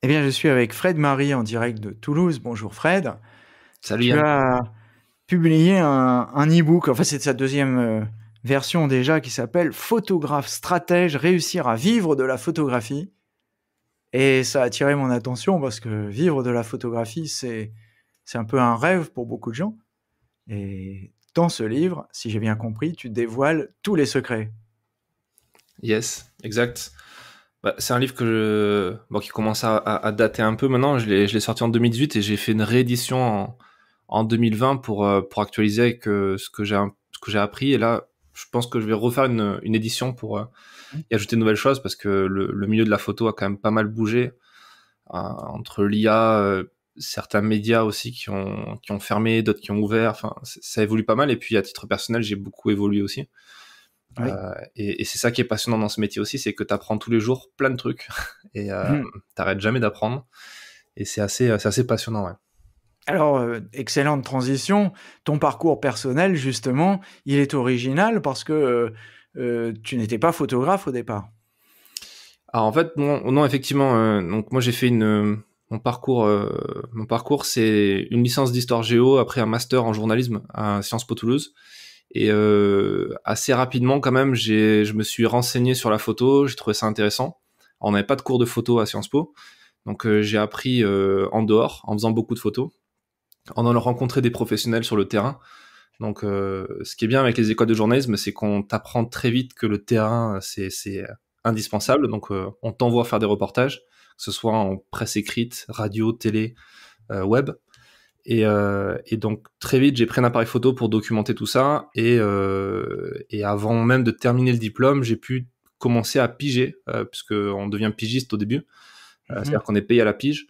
Eh bien, je suis avec Fred Marie en direct de Toulouse. Bonjour Fred. Salut Tu Yann. as publié un e-book, enfin c'est sa deuxième version déjà, qui s'appelle Photographe stratège, réussir à vivre de la photographie. Et ça a attiré mon attention parce que vivre de la photographie, c'est un peu un rêve pour beaucoup de gens. Et dans ce livre, si j'ai bien compris, tu dévoiles tous les secrets. Yes, exact. C'est un livre qui commence à dater un peu maintenant. Je l'ai sorti en 2018 et j'ai fait une réédition en 2020 pour actualiser avec ce que j'ai appris. Et là, je pense que je vais refaire une édition pour y ajouter de nouvelles choses parce que le milieu de la photo a quand même pas mal bougé entre l'IA, certains médias aussi qui ont fermé, d'autres qui ont ouvert. Enfin, ça évolue pas mal. Et puis à titre personnel, j'ai beaucoup évolué aussi. Oui. Et c'est ça qui est passionnant dans ce métier aussi, c'est que tu apprends tous les jours plein de trucs et t'arrêtes jamais d'apprendre. Et c'est assez passionnant, ouais. Alors, excellente transition. Ton parcours personnel, justement, il est original parce que tu n'étais pas photographe au départ. Alors en fait, non, effectivement, donc moi j'ai fait mon parcours, c'est une licence d'histoire géo après un master en journalisme à Sciences Po Toulouse. Et assez rapidement quand même, je me suis renseigné sur la photo, j'ai trouvé ça intéressant. Alors, on n'avait pas de cours de photo à Sciences Po, donc j'ai appris en dehors, en faisant beaucoup de photos, en allant rencontrer des professionnels sur le terrain. Donc ce qui est bien avec les écoles de journalisme, c'est qu'on t'apprend très vite que le terrain, c'est indispensable. Donc on t'envoie faire des reportages, que ce soit en presse écrite, radio, télé, web. Et donc très vite, j'ai pris un appareil photo pour documenter tout ça. Et avant même de terminer le diplôme, j'ai pu commencer à piger, puisque on devient pigiste au début. Mhm. C'est-à-dire qu'on est payé à la pige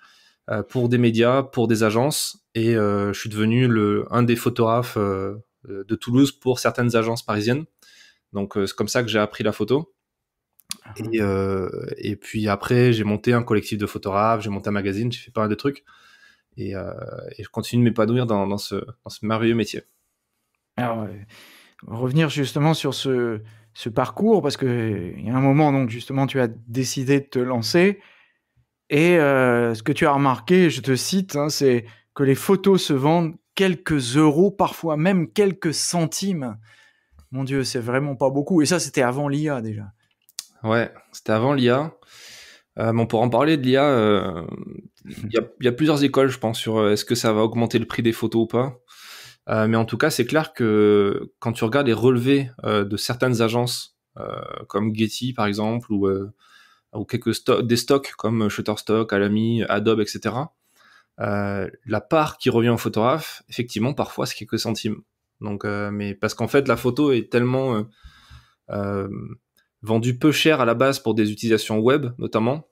pour des médias, pour des agences. Et je suis devenu un des photographes de Toulouse pour certaines agences parisiennes. Donc c'est comme ça que j'ai appris la photo. Et puis après, j'ai monté un collectif de photographes, j'ai monté un magazine, j'ai fait pas mal de trucs. Et, euh, et je continue de m'épanouir dans ce merveilleux métier. Alors, revenir justement sur ce parcours, parce qu'il y a un moment, donc justement, tu as décidé de te lancer. Et ce que tu as remarqué, je te cite, hein, c'est que les photos se vendent quelques euros, parfois même quelques centimes. Mon Dieu, c'est vraiment pas beaucoup. Et ça, c'était avant l'IA déjà. Ouais, c'était avant l'IA. Bon, pour en parler de l'IA, il y a plusieurs écoles, je pense, sur est-ce que ça va augmenter le prix des photos ou pas. Mais en tout cas, c'est clair que quand tu regardes les relevés de certaines agences, comme Getty par exemple, ou des stocks comme Shutterstock, Alamy, Adobe, etc., la part qui revient au photographe, effectivement, parfois, c'est quelques centimes. Donc, mais parce qu'en fait, la photo est tellement euh, vendue peu cher à la base pour des utilisations web, notamment,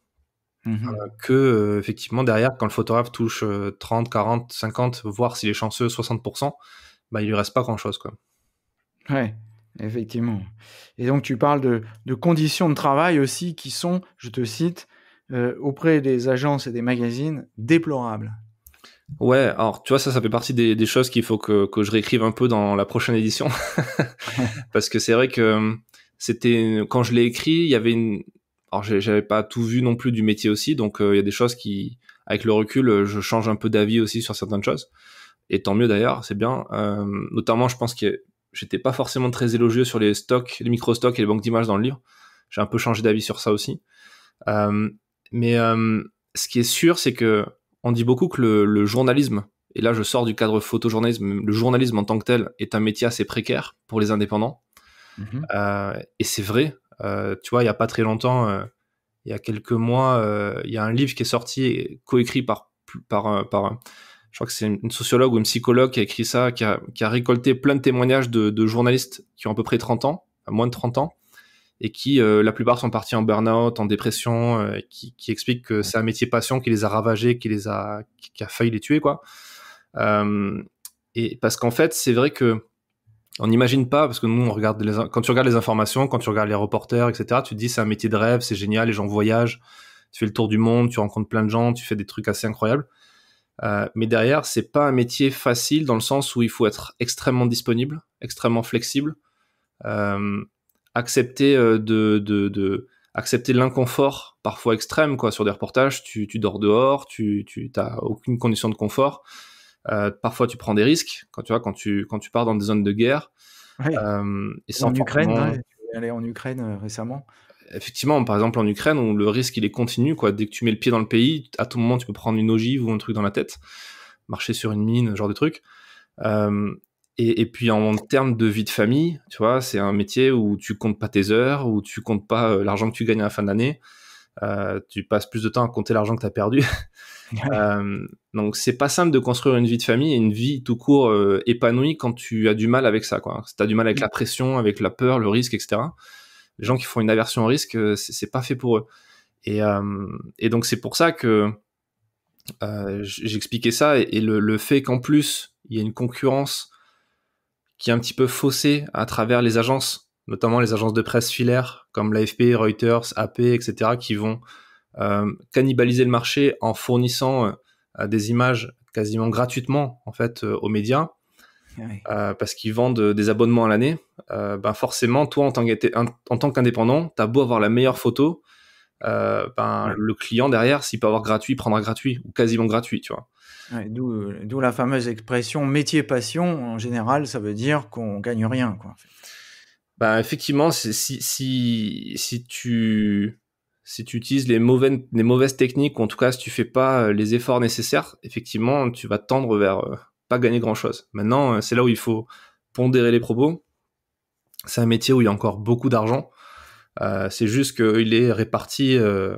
Mhm. que effectivement derrière, quand le photographe touche 30, 40, 50, voire s'il est chanceux 60%, bah il lui reste pas grand chose, quoi. Ouais, effectivement. Et donc, tu parles de conditions de travail aussi qui sont, je te cite, auprès des agences et des magazines, déplorables. Ouais, alors tu vois, ça fait partie des choses qu'il faut que je réécrive un peu dans la prochaine édition. Parce que c'est vrai que quand je l'ai écrit, il y avait alors j'avais pas tout vu non plus du métier aussi, donc il y a des choses qui, avec le recul, je change un peu d'avis aussi sur certaines choses. Et tant mieux d'ailleurs, c'est bien. Notamment, je pense que j'étais pas forcément très élogieux sur les stocks, les micro-stocks et les banques d'images dans le livre. J'ai un peu changé d'avis sur ça aussi. Euh, mais ce qui est sûr, c'est que on dit beaucoup que le journalisme, et là je sors du cadre photojournalisme, le journalisme en tant que tel est un métier assez précaire pour les indépendants. Mhm. Et c'est vrai. Tu vois, il y a pas très longtemps, il y a quelques mois, il y a un livre qui est sorti, coécrit par je crois que c'est une sociologue ou une psychologue qui a écrit ça, qui a récolté plein de témoignages de journalistes qui ont à peu près 30 ans, à moins de 30 ans, et qui, la plupart sont partis en burn-out, en dépression, qui expliquent que c'est un métier passion qui les a ravagés, qui a failli les tuer, quoi. Euh, et parce qu'en fait, c'est vrai que on n'imagine pas, parce que nous, quand tu regardes les informations, quand tu regardes les reporters, etc., tu te dis c'est un métier de rêve, c'est génial, les gens voyagent, tu fais le tour du monde, tu rencontres plein de gens, tu fais des trucs assez incroyables. Mais derrière, c'est pas un métier facile dans le sens où il faut être extrêmement disponible, extrêmement flexible, euh, accepter accepter l'inconfort parfois extrêmes, quoi. Sur des reportages, tu dors dehors, tu t'as aucune condition de confort. Parfois, tu prends des risques quand tu pars dans des zones de guerre. Ouais. Et Ou sans en Ukraine, forcément... ouais, tu es allé en Ukraine récemment. Effectivement, par exemple en Ukraine, où le risque il est continu, quoi. Dès que tu mets le pied dans le pays, à tout moment tu peux prendre une ogive ou un truc dans la tête, marcher sur une mine, ce genre de truc. Et puis en termes de vie de famille, tu vois, c'est un métier où tu comptes pas tes heures, où tu comptes pas l'argent que tu gagnes à la fin de l'année. Tu passes plus de temps à compter l'argent que tu as perdu. Ouais. Donc c'est pas simple de construire une vie de famille et une vie tout court épanouie quand tu as du mal avec ça, quoi. Si tu as du mal avec la pression, avec la peur, le risque, etc. Les gens qui font une aversion au risque, c'est pas fait pour eux. Et donc c'est pour ça que j'expliquais ça, et le fait qu'en plus il y ait une concurrence qui est un petit peu faussée à travers les agences, notamment les agences de presse filaires comme l'AFP, Reuters, AP, etc., qui vont cannibaliser le marché en fournissant des images quasiment gratuitement en fait aux médias, Ouais. parce qu'ils vendent des abonnements à l'année. Ben forcément, toi en tant qu'indépendant, t'as beau avoir la meilleure photo, Ouais. le client derrière, s'il peut avoir gratuit, il prendra gratuit ou quasiment gratuit, tu vois. Ouais, d'où la fameuse expression métier passion. En général, ça veut dire qu'on gagne rien, quoi, en fait. Ben effectivement, si tu utilises les mauvaises techniques, ou en tout cas si tu fais pas les efforts nécessaires, effectivement, tu vas tendre vers pas gagner grand-chose. Maintenant, c'est là où il faut pondérer les propos. C'est un métier où il y a encore beaucoup d'argent. C'est juste qu'il est réparti euh,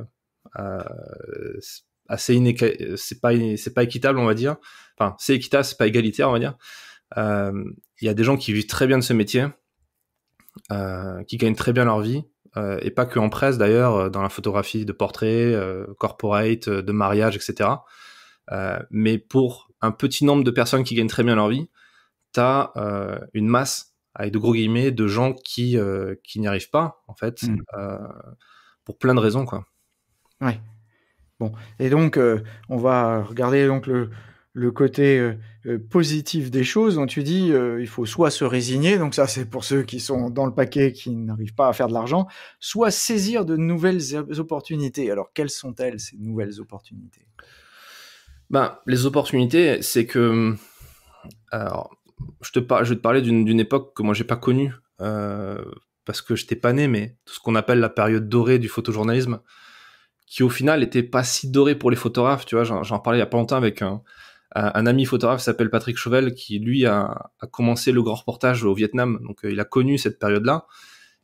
assez c'est pas équitable, on va dire. Enfin, c'est équitable, c'est pas égalitaire, on va dire. Il y a des gens qui vivent très bien de ce métier, qui gagnent très bien leur vie, et pas que en presse d'ailleurs, dans la photographie de portrait, corporate, de mariage, etc. Mais pour un petit nombre de personnes qui gagnent très bien leur vie, t'as une masse, avec de gros guillemets, de gens qui n'y arrivent pas, en fait, Mmh. pour plein de raisons, quoi. Ouais. Bon, et donc, on va regarder donc le côté, positif des choses. Donc tu dis, il faut soit se résigner, donc ça, c'est pour ceux qui sont dans le paquet, qui n'arrivent pas à faire de l'argent, soit saisir de nouvelles opportunités. Alors quelles sont-elles, ces nouvelles opportunités? Ben, les opportunités, c'est que... Alors, je vais te parler d'une époque que moi, j'ai pas connue, parce que j'étais pas né, mais tout ce qu'on appelle la période dorée du photojournalisme, qui au final était pas si dorée pour les photographes, tu vois. J'en parlais il y a pas longtemps avec un ami photographe qui s'appelle Patrick Chauvel, qui lui a commencé le grand reportage au Vietnam, donc il a connu cette période-là,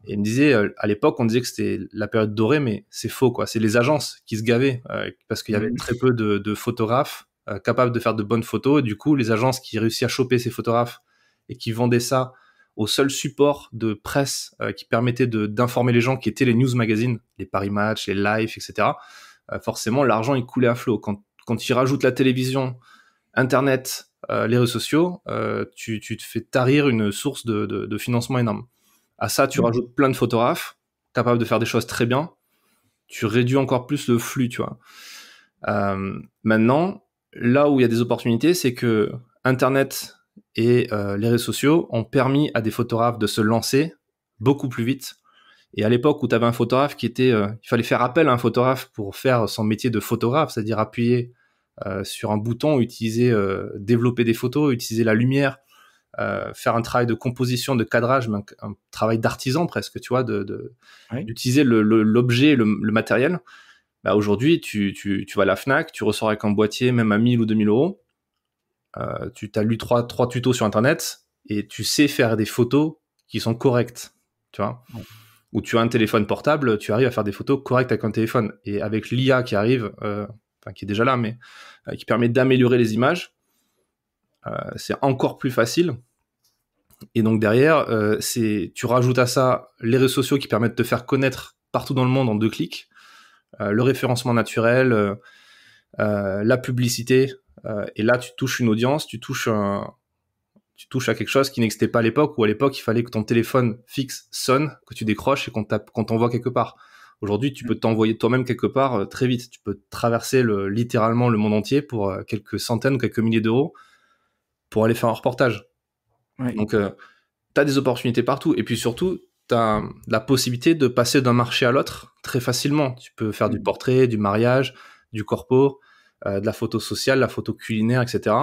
et il me disait, à l'époque on disait que c'était la période dorée, mais c'est faux, quoi. C'est les agences qui se gavaient, parce qu'il y avait Mmh. très peu de photographes capables de faire de bonnes photos, et du coup les agences qui réussissaient à choper ces photographes et qui vendaient ça au seul support de presse qui permettait d'informer les gens, qui étaient les news magazines, les Paris Match, les Life, etc. Forcément l'argent il coulait à flot. Quand tu rajoutes la télévision, Internet, les réseaux sociaux, tu te fais tarir une source de financement énorme. À ça, tu Mmh. rajoutes plein de photographes capables de faire des choses très bien. Tu réduis encore plus le flux, tu vois. Maintenant, là où il y a des opportunités, c'est que Internet et les réseaux sociaux ont permis à des photographes de se lancer beaucoup plus vite. Et à l'époque où tu avais un photographe il fallait faire appel à un photographe pour faire son métier de photographe, c'est-à-dire appuyer sur un bouton, développer des photos, utiliser la lumière, faire un travail de composition, de cadrage, mais un travail d'artisan presque, tu vois, Oui. d'utiliser l'objet, le matériel. Bah aujourd'hui, tu vas à la Fnac, tu ressors avec un boîtier, même à 1000 ou 2000 euros. Tu t'as lu trois tutos sur Internet et tu sais faire des photos qui sont correctes, tu vois. Ouais. Ou tu as un téléphone portable, tu arrives à faire des photos correctes avec un téléphone. Et avec l'IA qui arrive, enfin qui est déjà là, mais qui permet d'améliorer les images, c'est encore plus facile. Et donc derrière, tu rajoutes à ça les réseaux sociaux qui permettent de te faire connaître partout dans le monde en 2 clics, le référencement naturel, la publicité, et là tu touches une audience, tu touches à quelque chose qui n'existait pas à l'époque, où à l'époque il fallait que ton téléphone fixe sonne, que tu décroches et qu'on t'envoie quelque part. Aujourd'hui, tu peux t'envoyer toi-même quelque part très vite. Tu peux traverser littéralement le monde entier pour quelques centaines ou quelques milliers d'euros pour aller faire un reportage. Ouais. Donc, tu as des opportunités partout. Et puis surtout, tu as la possibilité de passer d'un marché à l'autre très facilement. Tu peux faire du portrait, du mariage, du corpo, de la photo sociale, la photo culinaire, etc.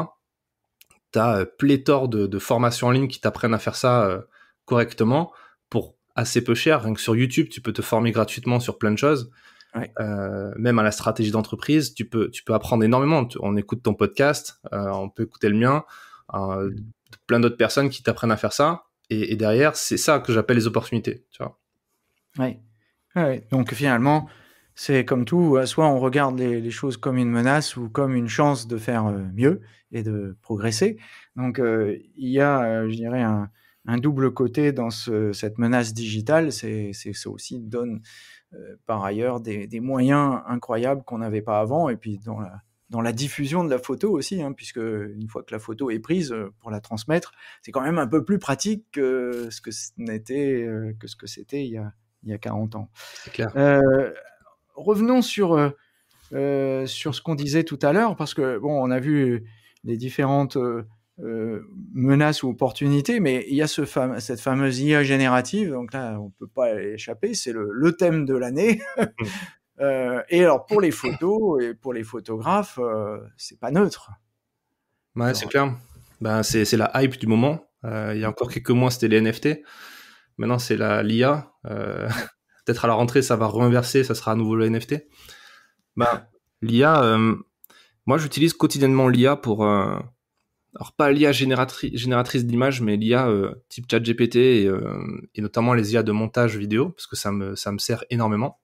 Tu as pléthore de formations en ligne qui t'apprennent à faire ça correctement pour assez peu cher. Rien que sur YouTube, tu peux te former gratuitement sur plein de choses. Ouais. Même à la stratégie d'entreprise, tu peux apprendre énormément. On écoute ton podcast, on peut écouter le mien, plein d'autres personnes qui t'apprennent à faire ça. Et derrière, c'est ça que j'appelle les opportunités. Tu vois. Ouais. Ouais. Donc finalement, c'est comme tout, soit on regarde les choses comme une menace ou comme une chance de faire mieux et de progresser. Donc il y a, je dirais, un double côté dans cette menace digitale. C'est ça aussi donne par ailleurs des moyens incroyables qu'on n'avait pas avant. Et puis dans la diffusion de la photo aussi, hein, puisque une fois que la photo est prise pour la transmettre, c'est quand même un peu plus pratique que ce que c'était il y a 40 ans. C'est clair. Revenons sur ce qu'on disait tout à l'heure, parce que bon, on a vu les différentes menaces ou opportunités, mais il y a cette fameuse IA générative, donc là, on peut pas échapper, c'est le thème de l'année. Et alors, pour les photos et pour les photographes, c'est pas neutre. Ouais, c'est clair. Ben, c'est la hype du moment. Il y a encore quelques mois, c'était les NFT. Maintenant, c'est l'IA. Peut-être à la rentrée, ça va renverser, ça sera à nouveau le NFT. Ben, l'IA, moi, j'utilise quotidiennement l'IA pour... alors, pas l'IA génératrice d'images, mais l'IA type ChatGPT et notamment les IA de montage vidéo, parce que ça me sert énormément.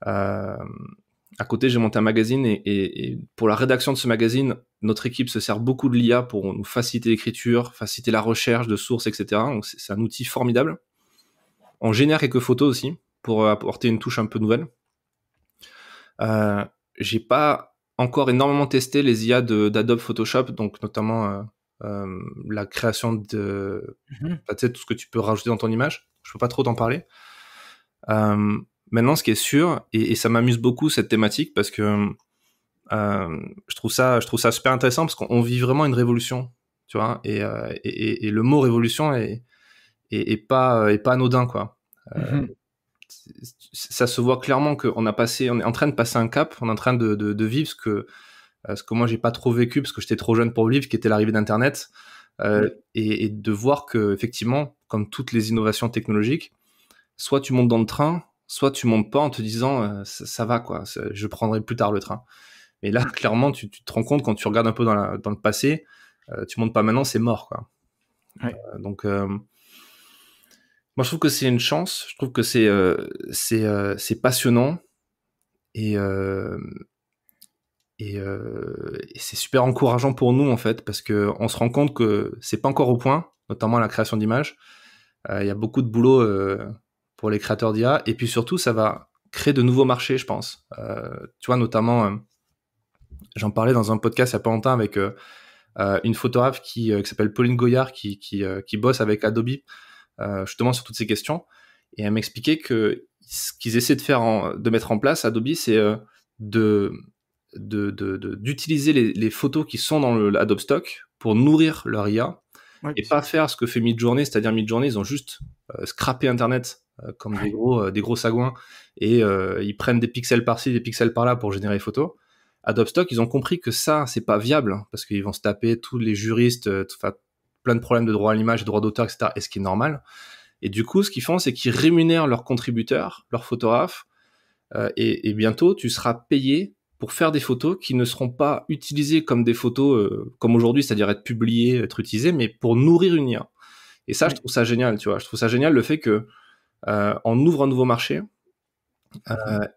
À côté, j'ai monté un magazine et pour la rédaction de ce magazine, notre équipe se sert beaucoup de l'IA pour nous faciliter l'écriture, faciliter la recherche de sources, etc. Donc, c'est un outil formidable. On génère quelques photos aussi pour apporter une touche un peu nouvelle. J'ai pas encore énormément testé les IA d'Adobe Photoshop, donc notamment la création de tu sais, tout ce que tu peux rajouter dans ton image. Je peux pas trop t'en parler. Maintenant, ce qui est sûr, et ça m'amuse beaucoup cette thématique parce que je trouve ça super intéressant parce qu'on vit vraiment une révolution, tu vois, et le mot révolution est pas anodin, quoi. Ça se voit clairement qu'on est en train de passer un cap, on est en train de vivre ce que moi j'ai pas trop vécu parce que j'étais trop jeune pour le vivre, qui était l'arrivée d'Internet, et de voir que effectivement, comme toutes les innovations technologiques, soit tu montes dans le train, soit tu montes pas en te disant ça va quoi, je prendrai plus tard le train. Mais là, clairement, tu te rends compte quand tu regardes un peu dans le passé, tu montes pas maintenant, c'est mort quoi. Ouais. Donc moi, je trouve que c'est une chance. Je trouve que c'est passionnant et c'est super encourageant pour nous en fait parce que on se rend compte que c'est pas encore au point, notamment la création d'images. Il y a beaucoup de boulot pour les créateurs d'IA et puis surtout, ça va créer de nouveaux marchés, je pense. Tu vois, notamment, j'en parlais dans un podcast il y a pas longtemps avec une photographe qui s'appelle Pauline Goyard qui bosse avec Adobe. Justement sur toutes ces questions, et elle m'expliquait que ce qu'ils essaient de mettre en place Adobe, c'est d'utiliser les photos qui sont dans le Adobe Stock pour nourrir leur IA, et pas faire ce que fait Midjourney, c'est-à-dire Midjourney, ils ont juste scrappé Internet comme des gros sagouins, et ils prennent des pixels par-ci, des pixels par-là pour générer les photos. Adobe Stock, ils ont compris que ça, c'est pas viable, parce qu'ils vont se taper tous les juristes, plein de problèmes de droit à l'image, de droit d'auteur, etc. Et ce qui est normal. Et du coup, ce qu'ils font, c'est qu'ils rémunèrent leurs contributeurs, leurs photographes, et bientôt, tu seras payé pour faire des photos qui ne seront pas utilisées comme des photos comme aujourd'hui, c'est-à-dire être publiées, être utilisées, mais pour nourrir une IA. Et ça, je trouve ça génial, tu vois. Je trouve ça génial le fait que on ouvre un nouveau marché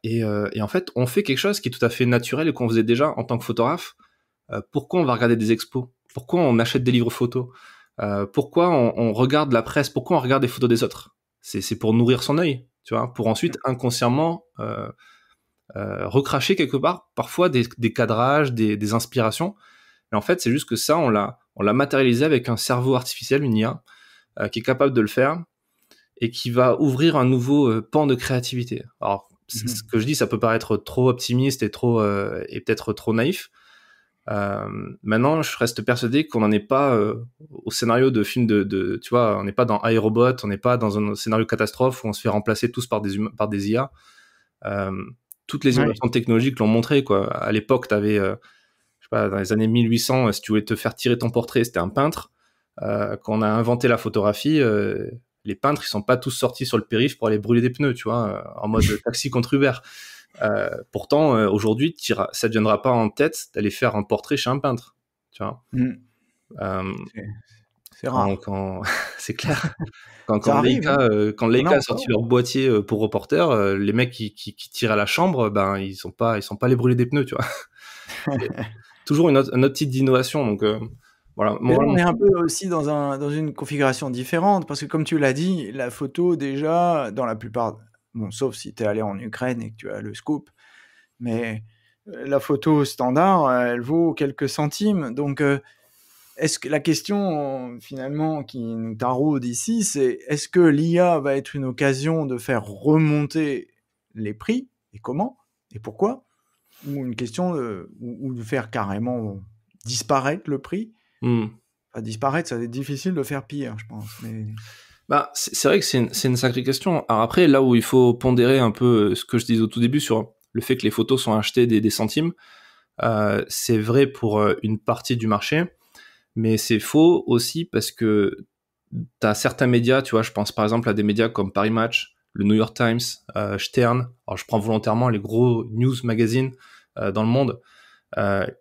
et en fait, on fait quelque chose qui est tout à fait naturel et qu'on faisait déjà en tant que photographe. Pourquoi on va regarder des expos? Pourquoi on achète des livres photos? Pourquoi on regarde la presse? Pourquoi on regarde des photos des autres? C'est pour nourrir son œil, tu vois, pour ensuite inconsciemment recracher quelque part, parfois des cadrages, des inspirations. Et en fait, c'est juste que ça, on l'a matérialisé avec un cerveau artificiel, une IA, qui est capable de le faire et qui va ouvrir un nouveau pan de créativité. Alors, ce que je dis, ça peut paraître trop optimiste et peut-être trop naïf. Maintenant, je reste persuadé qu'on n'en est pas au scénario de film tu vois, on n'est pas dans iRobot, on n'est pas dans un scénario catastrophe où on se fait remplacer tous par des IA. Toutes les Ouais. innovations technologiques l'ont montré, quoi. À l'époque, t'avais, je sais pas, dans les années 1800, si tu voulais te faire tirer ton portrait, c'était un peintre. Quand on a inventé la photographie, les peintres, ils sont pas tous sortis sur le périph' pour aller brûler des pneus, tu vois, en mode taxi contre Uber. Pourtant, aujourd'hui, ça ne viendra pas en tête d'aller faire un portrait chez un peintre, tu vois. Mm. Euh, C'est rare. c'est clair. Quand, Ça quand arrive, Leica, hein. quand On a Leica a sorti encore. leur boîtier pour reporter, les mecs qui tirent à la chambre, ben ils sont pas allés brûler des pneus, tu vois. C'est toujours un autre type d'innovation, donc voilà. Mais là, Moi, on est un peu aussi dans une configuration différente, parce que comme tu l'as dit, la photo, déjà, dans la plupart, bon, sauf si tu es allé en Ukraine et que tu as le scoop, mais la photo standard, elle vaut quelques centimes. Donc, est-ce que la question, finalement, qui nous taraude ici, c'est est-ce que l'IA va être une occasion de faire remonter les prix, et comment, et pourquoi, ou une question ou de faire carrément disparaître le prix? hmm. Enfin, disparaître, ça va être difficile de faire pire, je pense. Mais... Bah, c'est vrai que c'est une sacrée question. Alors après, là où il faut pondérer un peu ce que je disais au tout début sur le fait que les photos sont achetées des centimes, c'est vrai pour une partie du marché, mais c'est faux aussi parce que t'as certains médias, tu vois, je pense par exemple à des médias comme Paris Match, le New York Times, Stern, alors je prends volontairement les gros news magazines dans le monde,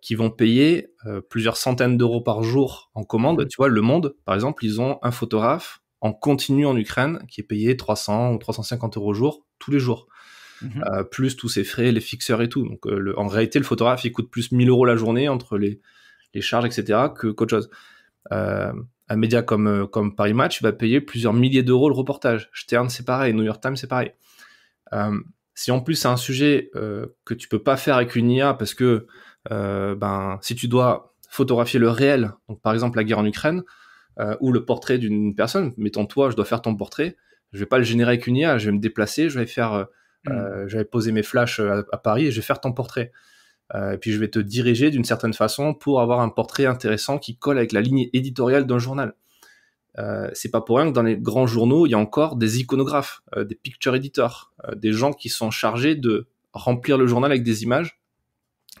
qui vont payer plusieurs centaines d'euros par jour en commande. Tu vois, Le Monde, par exemple, ils ont un photographe en continu en Ukraine qui est payé 300 ou 350 euros au jour, tous les jours, plus tous ses frais, les fixeurs et tout. Donc, en réalité, le photographe, il coûte plus 1000 euros la journée entre les charges, etc., qu'autre chose. Un média comme Paris Match va payer plusieurs milliers d'euros le reportage. Stern, c'est pareil. New York Times, c'est pareil. Si en plus c'est un sujet que tu peux pas faire avec une IA parce que si tu dois photographier le réel, donc par exemple la guerre en Ukraine, ou le portrait d'une personne, mettons toi, je dois faire ton portrait, je vais pas le générer avec une IA, je vais me déplacer, je vais poser mes flashs à Paris et je vais faire ton portrait. Et puis je vais te diriger d'une certaine façon pour avoir un portrait intéressant qui colle avec la ligne éditoriale d'un journal. C'est pas pour rien que dans les grands journaux, il y a encore des iconographes, des picture editors, des gens qui sont chargés de remplir le journal avec des images.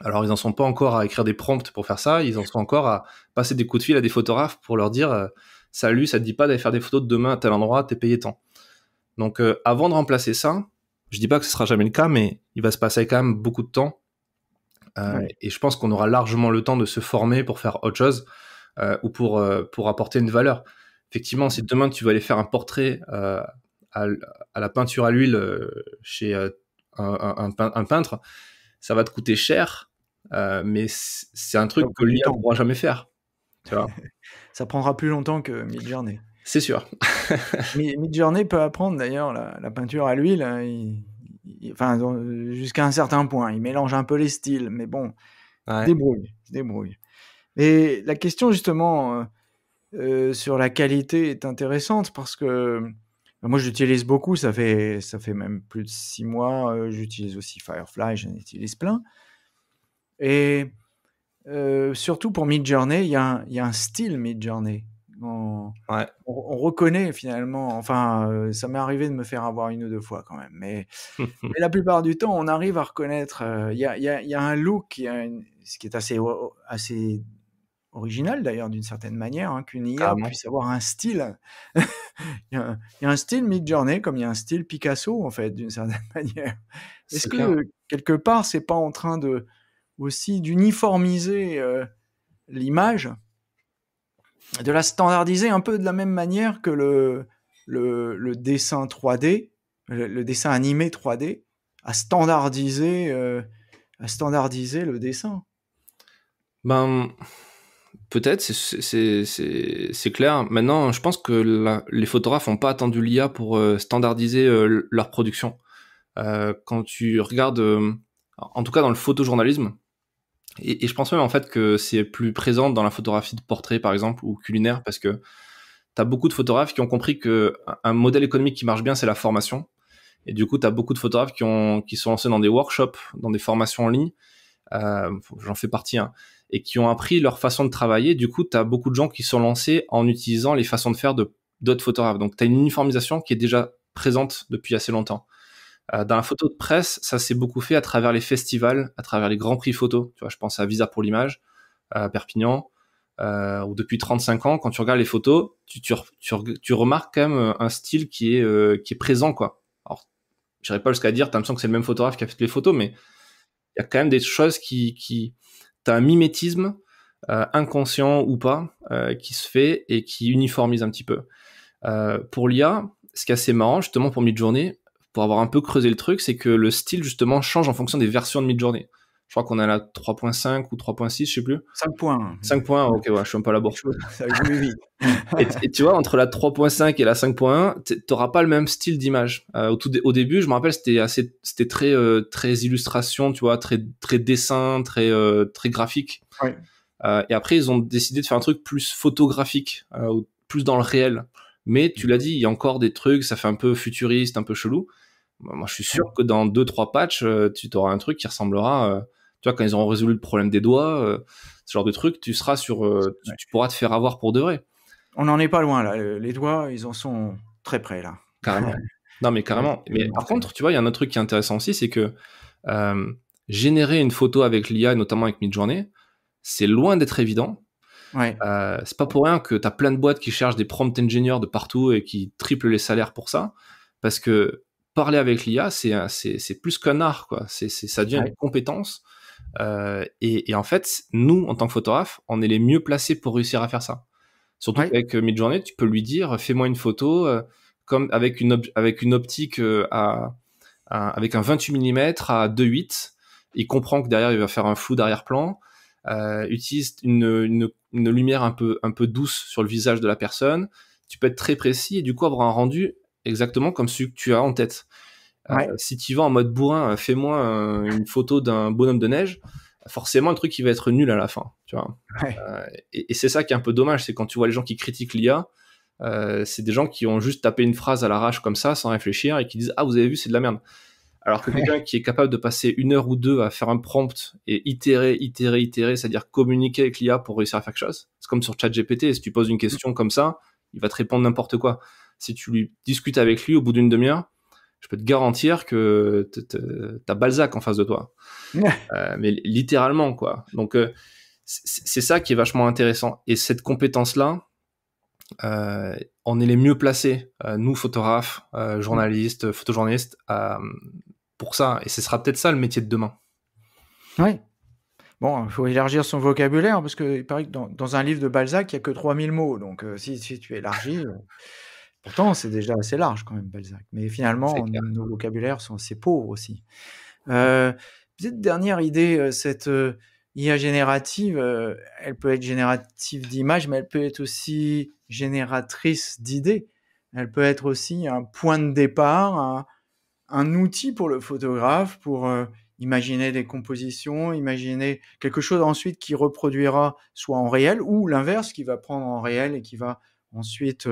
Alors ils en sont pas encore à écrire des prompts pour faire ça, ils en sont encore à passer des coups de fil à des photographes pour leur dire salut, ça te dit pas d'aller faire des photos de demain à tel endroit, t'es payé tant. Donc avant de remplacer ça, je dis pas que ce sera jamais le cas, mais il va se passer quand même beaucoup de temps. Ouais. Et je pense qu'on aura largement le temps de se former pour faire autre chose ou pour apporter une valeur. Effectivement, si demain tu vas aller faire un portrait à la peinture à l'huile chez un peintre, ça va te coûter cher, mais c'est un Ça truc va que prendre du l'IA ne temps. pourra jamais faire. Tu vois, Ça prendra plus longtemps que Midjourney. c'est sûr. Midjourney peut apprendre d'ailleurs la peinture à l'huile, enfin, jusqu'à un certain point. Il mélange un peu les styles, mais bon, Ouais. il se débrouille. Et la question justement sur la qualité est intéressante parce que moi j'utilise beaucoup, ça fait même plus de 6 mois, j'utilise aussi Firefly, j'en utilise plein. Et surtout pour Midjourney, il y a un style Midjourney. Ouais. On reconnaît finalement, enfin, ça m'est arrivé de me faire avoir 1 ou 2 fois quand même, mais la plupart du temps, on arrive à reconnaître, il y a un look, ce qui est assez original d'ailleurs d'une certaine manière, hein, qu'une IA Carrément. puisse avoir un style. Il y a un style Midjourney comme il y a un style Picasso en fait, d'une certaine manière. Est-ce C'est clair. que quelque part, c'est pas en train de aussi d'uniformiser, l'image, de la standardiser un peu de la même manière que le dessin 3D, le dessin animé 3D a standardisé le dessin? Ben, peut-être, c'est clair. Maintenant, je pense que les photographes n'ont pas attendu l'IA pour standardiser leur production. Quand tu regardes, en tout cas dans le photojournalisme, et je pense même en fait que c'est plus présent dans la photographie de portrait par exemple ou culinaire parce que t'as beaucoup de photographes qui ont compris que un modèle économique qui marche bien c'est la formation et du coup t'as beaucoup de photographes qui sont lancés dans des workshops, dans des formations en ligne j'en fais partie, hein, et qui ont appris leur façon de travailler. Du coup, tu as beaucoup de gens qui sont lancés en utilisant les façons de faire d'autres photographes. Donc, tu as une uniformisation qui est déjà présente depuis assez longtemps. Dans la photo de presse, ça s'est beaucoup fait à travers les festivals, à travers les grands prix photo. Tu vois, je pense à Visa pour l'image, à Perpignan, où depuis 35 ans, quand tu regardes les photos, tu remarques quand même un style qui est présent, quoi. Alors, j'irais pas jusqu'à dire, t'as l'impression que c'est le même photographe qui a fait les photos, mais il y a quand même des choses t'as un mimétisme, inconscient ou pas, qui se fait et qui uniformise un petit peu. Pour l'IA, ce qui est assez marrant, justement, pour Midjourney, pour avoir un peu creusé le truc, c'est que le style, justement, change en fonction des versions de Midjourney. Je crois qu'on a la 3.5 ou 3.6, je sais plus. 5 points. 5 points, ok, ouais, je suis un peu à la bourre. Ça évolue vite. Et tu vois, entre la 3.5 et la 5.1, t'auras pas le même style d'image. Au début, je me rappelle, c'était très illustration, tu vois, très dessin, très graphique. Ouais. Et après, ils ont décidé de faire un truc plus photographique, plus dans le réel. Mais tu l'as dit, il y a encore des trucs, ça fait un peu futuriste, un peu chelou. Moi, je suis sûr que dans 2-3 patchs, tu auras un truc qui ressemblera, tu vois, quand ils auront résolu le problème des doigts, ce genre de truc, tu seras tu pourras te faire avoir pour de vrai. On n'en est pas loin, là. Les doigts, ils en sont très près, là. Carrément. Non, mais carrément. Mais par contre, tu vois, il y a un autre truc qui est intéressant aussi, c'est que générer une photo avec l'IA, notamment avec Midjourney, c'est loin d'être évident. Ouais. C'est pas pour rien que t'as plein de boîtes qui cherchent des prompt engineers de partout et qui triplent les salaires pour ça, parce que parler avec l'IA, c'est plus qu'un art, quoi. Ça devient une compétence. Et en fait, nous, en tant que photographe, on est les mieux placés pour réussir à faire ça. Surtout qu'avec Midjourney, tu peux lui dire, fais-moi une photo comme avec une optique avec un 28 mm à 2.8. Il comprend que derrière, il va faire un flou d'arrière-plan. Utilise une lumière un peu douce sur le visage de la personne. Tu peux être très précis et du coup avoir un rendu exactement comme celui que tu as en tête. Si tu vas en mode bourrin, fais-moi une photo d'un bonhomme de neige, forcément le truc il va être nul à la fin, tu vois. Et c'est ça qui est un peu dommage, c'est quand tu vois les gens qui critiquent l'IA, c'est des gens qui ont juste tapé une phrase à l'arrache comme ça sans réfléchir et qui disent ah vous avez vu c'est de la merde. Alors que quelqu'un qui est capable de passer 1 heure ou 2 à faire un prompt et itérer, c'est-à-dire communiquer avec l'IA pour réussir à faire quelque chose. C'est comme sur ChatGPT, si tu poses une question comme ça, il va te répondre n'importe quoi. Si tu lui discutes avec lui au bout d'une demi-heure, je peux te garantir que t'as Balzac en face de toi. Mais littéralement, quoi. Donc, c'est ça qui est vachement intéressant. Et cette compétence-là, on est les mieux placés, nous, photographes, journalistes, photojournalistes, pour ça. Et ce sera peut-être ça le métier de demain. Oui. Bon, il faut élargir son vocabulaire, parce qu'il paraît que dans un livre de Balzac, il n'y a que 3000 mots. Donc, si tu élargis... Pourtant, c'est déjà assez large quand même, Balzac. Mais finalement, nos vocabulaires sont assez pauvres aussi. Peut-être dernière idée, cette IA générative, elle peut être générative d'images, mais elle peut être aussi génératrice d'idées. Elle peut être aussi un point de départ, un outil pour le photographe pour imaginer des compositions, imaginer quelque chose ensuite qui reproduira soit en réel ou l'inverse, qui va prendre en réel et qui va ensuite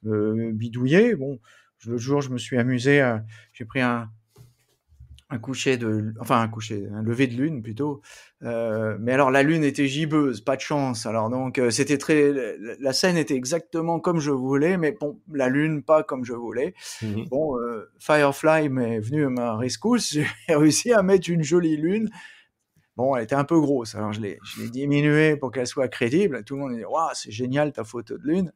bidouiller. Bon, le jour, je me suis amusé, j'ai pris un lever de lune plutôt. Mais alors la lune était gibbeuse, pas de chance. Alors donc c'était la scène était exactement comme je voulais, mais bon, la lune pas comme je voulais. Bon, Firefly m'est venu à ma rescousse, j'ai réussi à mettre une jolie lune. Bon, elle était un peu grosse, alors je l'ai diminuée pour qu'elle soit crédible. Tout le monde dit waouh, c'est génial ta photo de lune.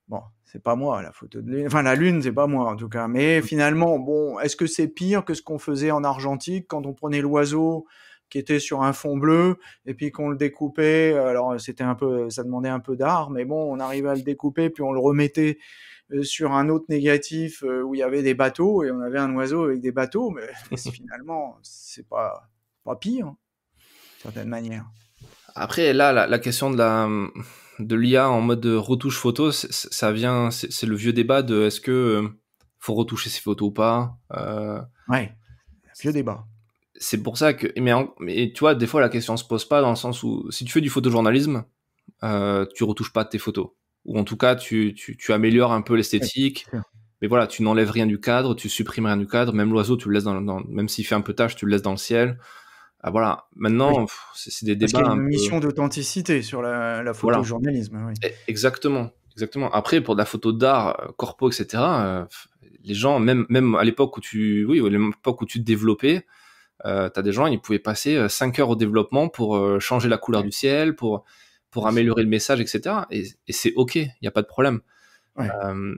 Bon, c'est pas moi la photo de lune. Enfin, la lune, c'est pas moi en tout cas. Mais finalement, bon, est-ce que c'est pire que ce qu'on faisait en argentique quand on prenait l'oiseau qui était sur un fond bleu et puis qu'on le découpait? Alors, ça demandait un peu d'art, mais bon, on arrivait à le découper puis on le remettait sur un autre négatif où il y avait des bateaux et on avait un oiseau avec des bateaux. Mais finalement, c'est pas pire, d'une certaine manière. Après, là, la question de l'IA en mode retouche photo, ça vient, c'est le vieux débat de est-ce que faut retoucher ses photos ou pas. Ouais, vieux débat. C'est pour ça que, mais tu vois, des fois la question se pose pas dans le sens où si tu fais du photojournalisme, tu retouches pas tes photos, ou en tout cas tu améliores un peu l'esthétique. Ouais, mais voilà, tu n'enlèves rien du cadre, tu supprimes rien du cadre. Même l'oiseau, tu le laisses même s'il fait un peu tache, tu le laisses dans le ciel. Voilà. Oui. Maintenant, c'est des Parce qu'il y débats a un une peu. mission d'authenticité sur la Voilà. photojournalisme, oui. Exactement. Exactement. Après, pour de la photo d'art, corpo, etc., les gens, même à l'époque oui, à l'époque où tu te développais, t'as des gens, ils pouvaient passer 5 heures au développement pour changer la couleur Ouais, du ciel, pour bien sûr. améliorer le message, etc. Et c'est OK, il n'y a pas de problème. Ouais, Euh,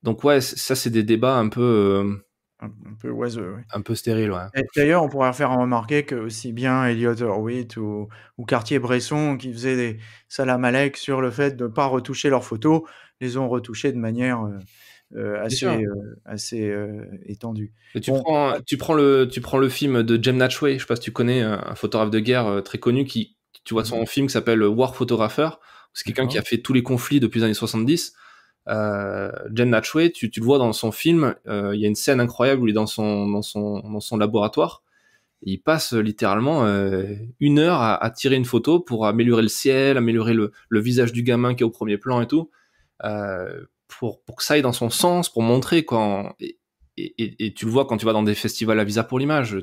donc ouais, ça c'est des débats un peu oiseux, oui. un peu stériles, ouais. Et d'ailleurs, on pourrait faire remarquer que aussi bien Elliott Horwitz ou Cartier-Bresson, qui faisaient des salam-aleiks sur le fait de ne pas retoucher leurs photos, les ont retouchées de manière, Bien sûr. assez, étendue. Et tu Bon, prends, tu prends le film de Jem Natchway, je sais pas si tu connais, un photographe de guerre très connu tu vois son film qui s'appelle War Photographer. C'est quelqu'un qui a d'accord. fait tous les conflits depuis les années 70. Jem Natchway, tu le vois dans son film, il y a une scène incroyable où il est dans son laboratoire. Et il passe littéralement 1 heure à tirer une photo pour améliorer le ciel, améliorer le visage du gamin qui est au premier plan et tout, pour que ça aille dans son sens, pour montrer et tu le vois quand tu vas dans des festivals à Visa pour l'image.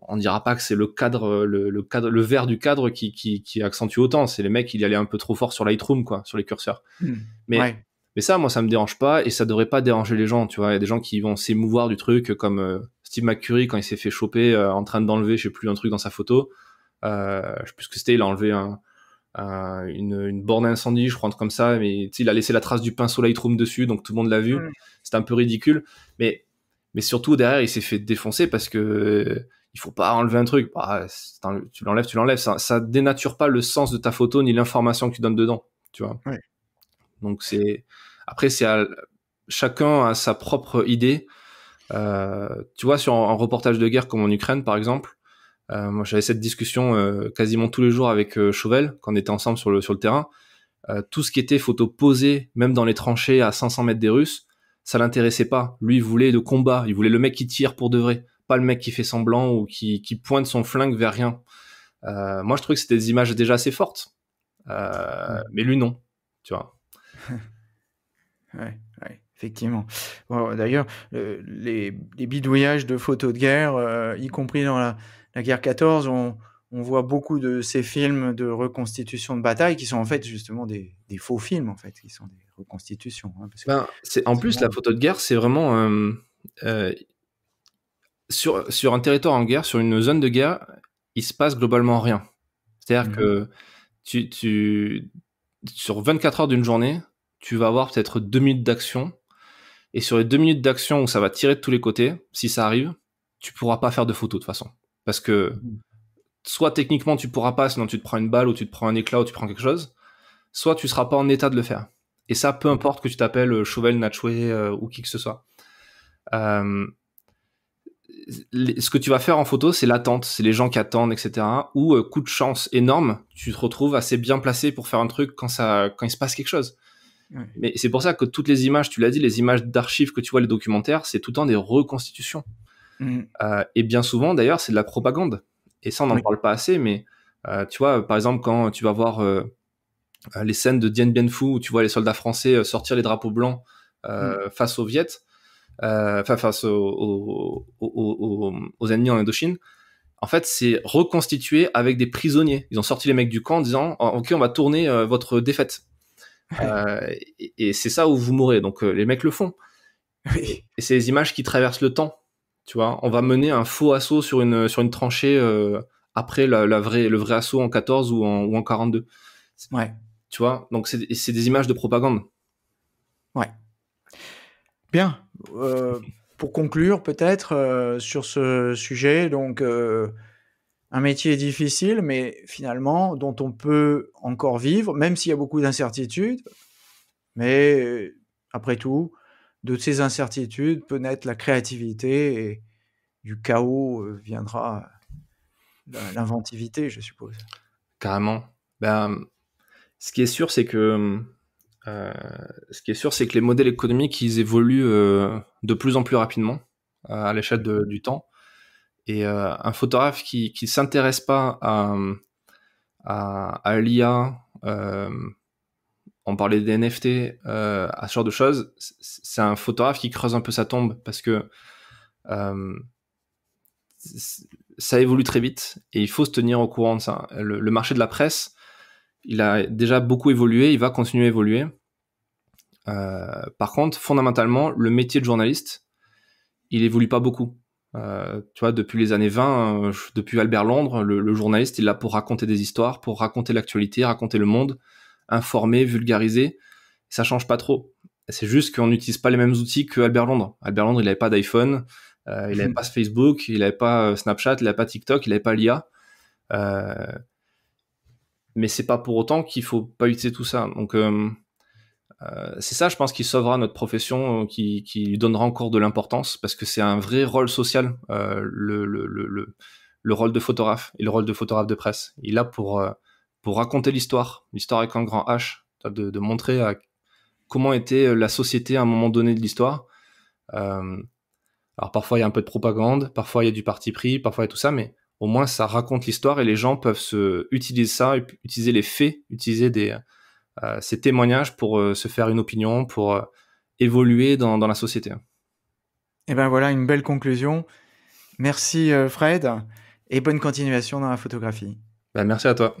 On dira pas que c'est le cadre, le vert du cadre qui accentue autant. C'est les mecs, il y allait un peu trop fort sur Lightroom, quoi, sur les curseurs. Mmh. Mais, Ouais. mais ça, moi, ça me dérange pas et ça devrait pas déranger les gens, tu vois. Il y a des gens qui vont s'émouvoir du truc, comme Steve McCurry quand il s'est fait choper en train d'enlever, je sais plus, un truc dans sa photo. Je sais plus ce que c'était, il a enlevé une borne incendie, je crois, un truc comme ça, mais il a laissé la trace du pinceau Lightroom dessus, donc tout le monde l'a vu. Mmh. C'était un peu ridicule, mais surtout derrière, il s'est fait défoncer parce que il faut pas enlever un truc. Bah, tu l'enlèves. Ça dénature pas le sens de ta photo ni l'information que tu donnes dedans, tu vois. Ouais. Donc après chacun a sa propre idée. Tu vois, sur un reportage de guerre comme en Ukraine, par exemple, moi j'avais cette discussion quasiment tous les jours avec Chauvel quand on était ensemble sur le terrain. Tout ce qui était photo posée, même dans les tranchées à 500 mètres des Russes, ça l'intéressait pas. Lui, il voulait le combat, il voulait le mec qui tire pour de vrai, pas le mec qui fait semblant ou qui pointe son flingue vers rien. Moi, je trouvais que c'était des images déjà assez fortes, Ouais. mais lui non, tu vois. Ouais, ouais, effectivement. Bon, d'ailleurs, les bidouillages de photos de guerre, y compris dans la guerre 14, on voit beaucoup de ces films de reconstitution de bataille qui sont en fait justement des faux films, en fait, qui sont des reconstitutions, hein, parce que Ben, en plus, la effectivement. photo de guerre, c'est vraiment euh, sur un territoire en guerre, sur une zone de guerre, il se passe globalement rien. C'est-à-dire Mmh. que sur 24 heures d'une journée, tu vas avoir peut-être 2 minutes d'action. Et sur les 2 minutes d'action où ça va tirer de tous les côtés, si ça arrive, tu pourras pas faire de photo de toute façon. Parce que Mmh. soit techniquement tu pourras pas, sinon tu te prends une balle ou tu te prends un éclat ou tu prends quelque chose, soit tu seras pas en état de le faire. Et ça, peu importe que tu t'appelles Chauvel, Natchway ou qui que ce soit. Euh, ce que tu vas faire en photo, c'est l'attente, c'est les gens qui attendent, etc. Ou coup de chance énorme, tu te retrouves assez bien placé pour faire un truc quand il se passe quelque chose. Ouais. Mais c'est pour ça que toutes les images, tu l'as dit, les images d'archives que tu vois, les documentaires, c'est tout le temps des reconstitutions. Mmh. Et bien souvent, d'ailleurs, c'est de la propagande. Et ça, on n'en Oui. parle pas assez, mais tu vois, par exemple, quand tu vas voir les scènes de Dien Bien Phu, où tu vois les soldats français sortir les drapeaux blancs Mmh. face aux Viet, enfin face aux ennemis en Indochine, en fait, c'est reconstitué avec des prisonniers. Ils ont sorti les mecs du camp en disant ok, on va tourner votre défaite. Et c'est ça où vous mourrez. Donc les mecs le font. Oui. Et c'est des images qui traversent le temps. Tu vois, on va mener un faux assaut sur une tranchée après le vrai assaut en 14 ou en 42. Ouais. Tu vois, donc c'est des images de propagande. Ouais. Bien. Pour conclure, peut-être, sur ce sujet, donc, un métier difficile, mais finalement dont on peut encore vivre, même s'il y a beaucoup d'incertitudes. Mais après tout, de ces incertitudes peut naître la créativité et du chaos viendra l'inventivité, je suppose. Carrément. Ben, ce qui est sûr, c'est que euh, les modèles économiques ils évoluent de plus en plus rapidement à l'échelle du temps. Et un photographe qui s'intéresse pas à l'IA, on parlait des NFT, à ce genre de choses, c'est un photographe qui creuse un peu sa tombe parce que euh, ça évolue très vite et il faut se tenir au courant de ça. Le marché de la presse, il a déjà beaucoup évolué, il va continuer à évoluer. Par contre, fondamentalement, le métier de journaliste, il évolue pas beaucoup. Tu vois, depuis les années 20, depuis Albert Londres, le journaliste, il est là pour raconter des histoires, pour raconter l'actualité, raconter le monde, informer, vulgariser. Ça change pas trop. C'est juste qu'on n'utilise pas les mêmes outils que Albert Londres. Albert Londres, il n'avait pas d'iPhone, il n'avait pas Facebook, il n'avait pas Snapchat, il n'avait pas TikTok, il n'avait pas l'IA. Mais c'est pas pour autant qu'il faut pas utiliser tout ça. Donc c'est ça, je pense, qui sauvera notre profession, qui lui donnera encore de l'importance, parce que c'est un vrai rôle social, le rôle de photographe et le rôle de photographe de presse. Il est là pour raconter l'histoire avec un grand H, de montrer comment était la société à un moment donné de l'histoire. Alors parfois il y a un peu de propagande, parfois il y a du parti pris, parfois il y a tout ça, mais au moins ça raconte l'histoire et les gens peuvent utiliser les faits, utiliser ces témoignages pour se faire une opinion, pour évoluer dans la société. Et ben voilà une belle conclusion. Merci Fred et bonne continuation dans la photographie. Merci à toi.